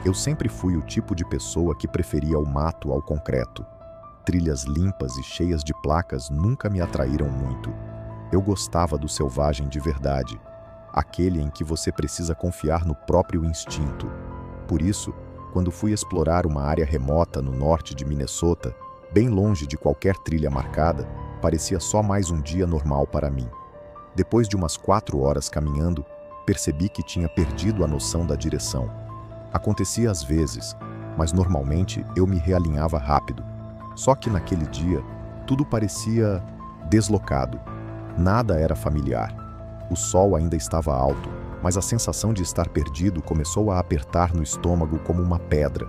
Eu sempre fui o tipo de pessoa que preferia o mato ao concreto. Trilhas limpas e cheias de placas nunca me atraíram muito. Eu gostava do selvagem de verdade, aquele em que você precisa confiar no próprio instinto. Por isso, quando fui explorar uma área remota no norte de Minnesota, bem longe de qualquer trilha marcada, parecia só mais um dia normal para mim. Depois de umas 4 horas caminhando, percebi que tinha perdido a noção da direção. Acontecia às vezes, mas normalmente eu me realinhava rápido. Só que naquele dia, tudo parecia deslocado. Nada era familiar. O sol ainda estava alto, mas a sensação de estar perdido começou a apertar no estômago como uma pedra.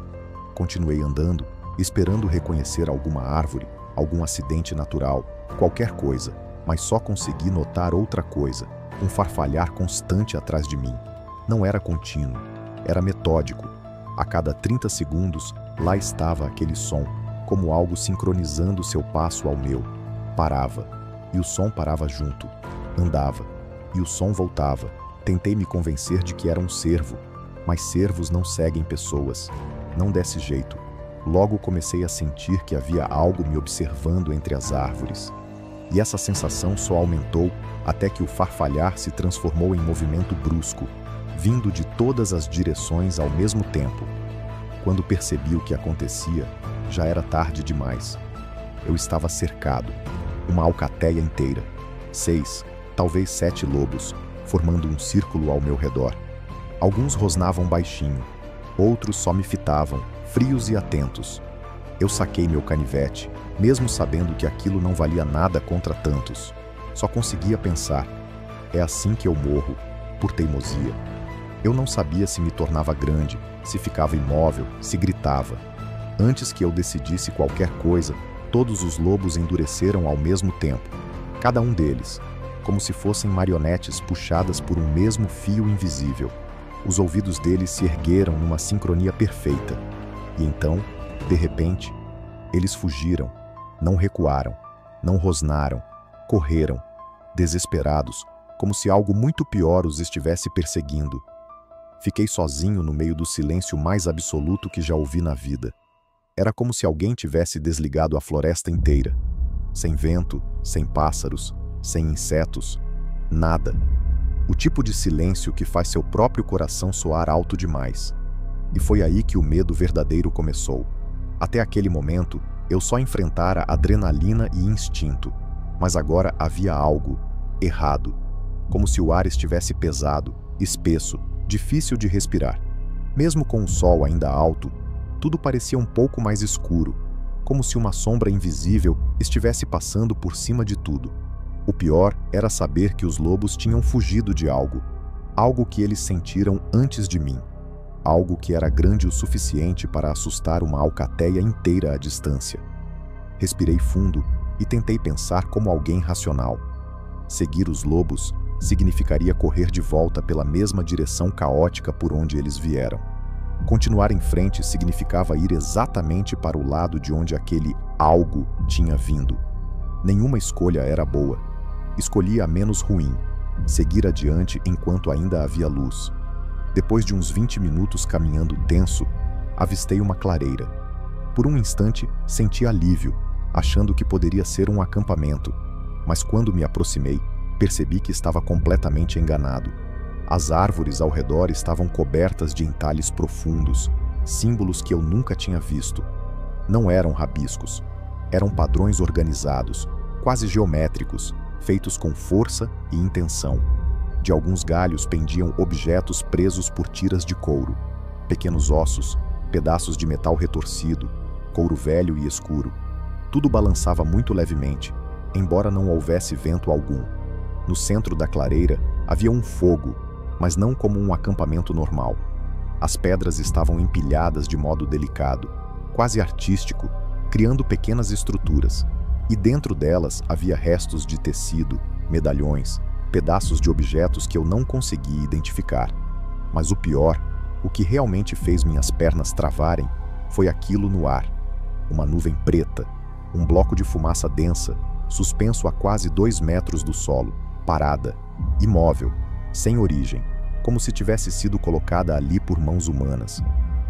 Continuei andando, esperando reconhecer alguma árvore, algum acidente natural, qualquer coisa, mas só consegui notar outra coisa, um farfalhar constante atrás de mim. Não era contínuo, era metódico. A cada 30 segundos, lá estava aquele som, como algo sincronizando seu passo ao meu. Parava, e o som parava junto. Andava, e o som voltava. Tentei me convencer de que era um cervo, mas cervos não seguem pessoas. Não desse jeito. Logo comecei a sentir que havia algo me observando entre as árvores. E essa sensação só aumentou até que o farfalhar se transformou em movimento brusco, vindo de todas as direções ao mesmo tempo. Quando percebi o que acontecia, já era tarde demais. Eu estava cercado. Uma alcateia inteira. 6, talvez 7 lobos, formando um círculo ao meu redor. Alguns rosnavam baixinho, outros só me fitavam, frios e atentos. Eu saquei meu canivete, mesmo sabendo que aquilo não valia nada contra tantos. Só conseguia pensar, é assim que eu morro, por teimosia. Eu não sabia se me tornava grande, se ficava imóvel, se gritava. Antes que eu decidisse qualquer coisa, todos os lobos endureceram ao mesmo tempo, cada um deles, como se fossem marionetes puxadas por um mesmo fio invisível. Os ouvidos deles se ergueram numa sincronia perfeita. E então, de repente, eles fugiram, não recuaram, não rosnaram, correram, desesperados, como se algo muito pior os estivesse perseguindo. Fiquei sozinho no meio do silêncio mais absoluto que já ouvi na vida. Era como se alguém tivesse desligado a floresta inteira. Sem vento, sem pássaros, sem insetos, nada. O tipo de silêncio que faz seu próprio coração soar alto demais. E foi aí que o medo verdadeiro começou. Até aquele momento, eu só enfrentara adrenalina e instinto, mas agora havia algo errado, como se o ar estivesse pesado, espesso, difícil de respirar. Mesmo com o sol ainda alto, tudo parecia um pouco mais escuro, como se uma sombra invisível estivesse passando por cima de tudo. O pior era saber que os lobos tinham fugido de algo, algo que eles sentiram antes de mim, algo que era grande o suficiente para assustar uma alcateia inteira à distância. Respirei fundo e tentei pensar como alguém racional. Seguir os lobos significaria correr de volta pela mesma direção caótica por onde eles vieram. Continuar em frente significava ir exatamente para o lado de onde aquele algo tinha vindo. Nenhuma escolha era boa. Escolhi a menos ruim, seguir adiante enquanto ainda havia luz. Depois de uns 20 minutos caminhando tenso, avistei uma clareira. Por um instante, senti alívio, achando que poderia ser um acampamento, mas quando me aproximei, percebi que estava completamente enganado. As árvores ao redor estavam cobertas de entalhes profundos, símbolos que eu nunca tinha visto. Não eram rabiscos, eram padrões organizados, quase geométricos, feitos com força e intenção. De alguns galhos pendiam objetos presos por tiras de couro, pequenos ossos, pedaços de metal retorcido, couro velho e escuro. Tudo balançava muito levemente, embora não houvesse vento algum. No centro da clareira havia um fogo, mas não como um acampamento normal. As pedras estavam empilhadas de modo delicado, quase artístico, criando pequenas estruturas, e dentro delas havia restos de tecido, medalhões, pedaços de objetos que eu não conseguia identificar. Mas o pior, o que realmente fez minhas pernas travarem, foi aquilo no ar. Uma nuvem preta, um bloco de fumaça densa, suspenso a quase 2 metros do solo, parada, imóvel, sem origem, como se tivesse sido colocada ali por mãos humanas.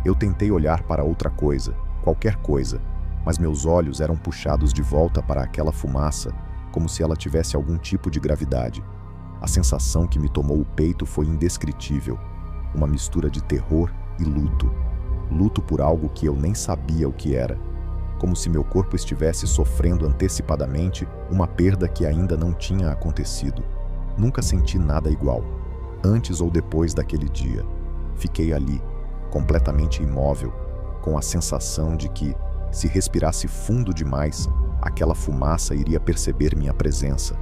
Eu tentei olhar para outra coisa, qualquer coisa, mas meus olhos eram puxados de volta para aquela fumaça, como se ela tivesse algum tipo de gravidade. A sensação que me tomou o peito foi indescritível, uma mistura de terror e luto. Luto por algo que eu nem sabia o que era, como se meu corpo estivesse sofrendo antecipadamente uma perda que ainda não tinha acontecido. Nunca senti nada igual, antes ou depois daquele dia. Fiquei ali, completamente imóvel, com a sensação de que, se respirasse fundo demais, aquela fumaça iria perceber minha presença.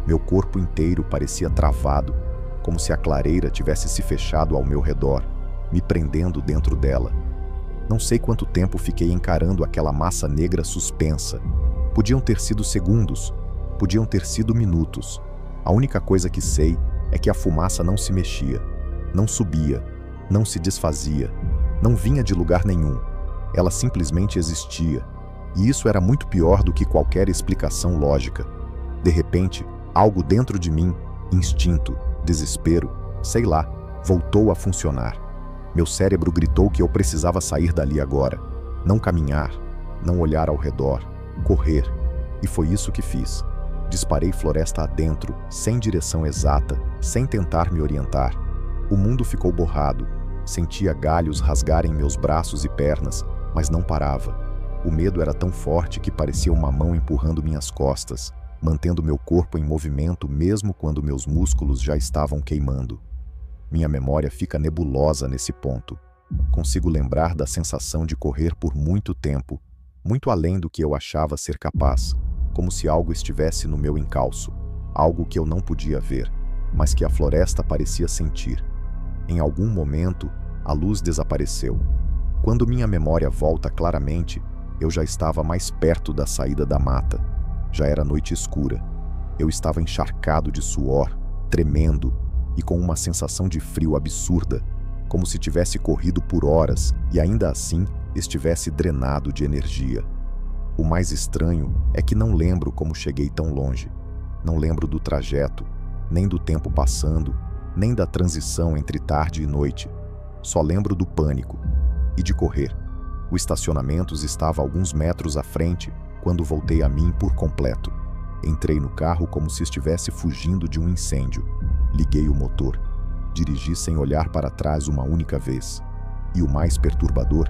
Meu corpo inteiro parecia travado, como se a clareira tivesse se fechado ao meu redor, me prendendo dentro dela. Não sei quanto tempo fiquei encarando aquela massa negra suspensa. Podiam ter sido segundos, podiam ter sido minutos. A única coisa que sei é que a fumaça não se mexia, não subia, não se desfazia, não vinha de lugar nenhum. Ela simplesmente existia, e isso era muito pior do que qualquer explicação lógica. De repente, algo dentro de mim, instinto, desespero, sei lá, voltou a funcionar. Meu cérebro gritou que eu precisava sair dali agora, não caminhar, não olhar ao redor, correr. E foi isso que fiz. Disparei floresta adentro, sem direção exata, sem tentar me orientar. O mundo ficou borrado. Sentia galhos rasgarem meus braços e pernas, mas não parava. O medo era tão forte que parecia uma mão empurrando minhas costas, mantendo meu corpo em movimento mesmo quando meus músculos já estavam queimando. Minha memória fica nebulosa nesse ponto. Consigo lembrar da sensação de correr por muito tempo, muito além do que eu achava ser capaz, como se algo estivesse no meu encalço, algo que eu não podia ver, mas que a floresta parecia sentir. Em algum momento, a luz desapareceu. Quando minha memória volta claramente, eu já estava mais perto da saída da mata. Já era noite escura. Eu estava encharcado de suor, tremendo e com uma sensação de frio absurda, como se tivesse corrido por horas e ainda assim estivesse drenado de energia. O mais estranho é que não lembro como cheguei tão longe. Não lembro do trajeto, nem do tempo passando, nem da transição entre tarde e noite. Só lembro do pânico e de correr. O estacionamento estava a alguns metros à frente quando voltei a mim por completo. Entrei no carro como se estivesse fugindo de um incêndio. Liguei o motor. Dirigi sem olhar para trás uma única vez. E o mais perturbador,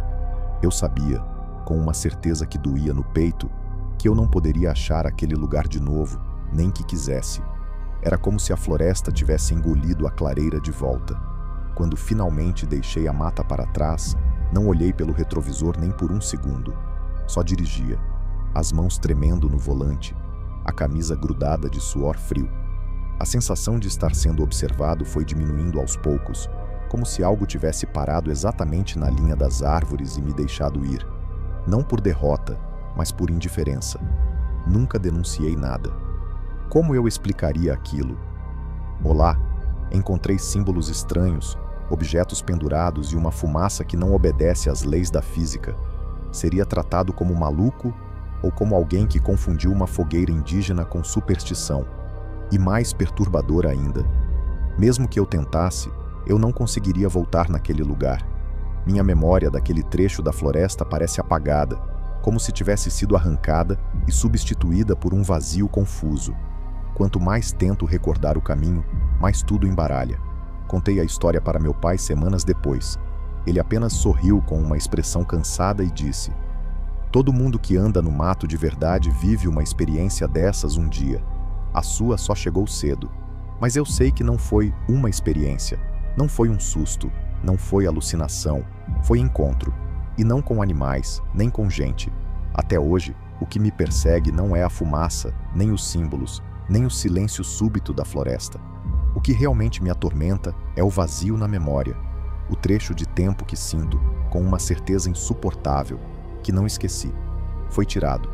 eu sabia, com uma certeza que doía no peito, que eu não poderia achar aquele lugar de novo, nem que quisesse. Era como se a floresta tivesse engolido a clareira de volta. Quando finalmente deixei a mata para trás, não olhei pelo retrovisor nem por um segundo. Só dirigia, as mãos tremendo no volante, a camisa grudada de suor frio. A sensação de estar sendo observado foi diminuindo aos poucos, como se algo tivesse parado exatamente na linha das árvores e me deixado ir. Não por derrota, mas por indiferença. Nunca denunciei nada. Como eu explicaria aquilo? Olá, encontrei símbolos estranhos, objetos pendurados e uma fumaça que não obedece às leis da física. Seria tratado como maluco ou como alguém que confundiu uma fogueira indígena com superstição. E mais perturbador ainda, mesmo que eu tentasse, eu não conseguiria voltar naquele lugar. Minha memória daquele trecho da floresta parece apagada, como se tivesse sido arrancada e substituída por um vazio confuso. Quanto mais tento recordar o caminho, mais tudo embaralha. Contei a história para meu pai semanas depois. Ele apenas sorriu com uma expressão cansada e disse: "Todo mundo que anda no mato de verdade vive uma experiência dessas um dia. A sua só chegou cedo. Mas eu sei que não foi uma experiência, não foi um susto, não foi alucinação, foi encontro. E não com animais, nem com gente. Até hoje, o que me persegue não é a fumaça, nem os símbolos, nem o silêncio súbito da floresta. O que realmente me atormenta é o vazio na memória, o trecho de tempo que sinto, com uma certeza insuportável, que não esqueci. Foi tirado.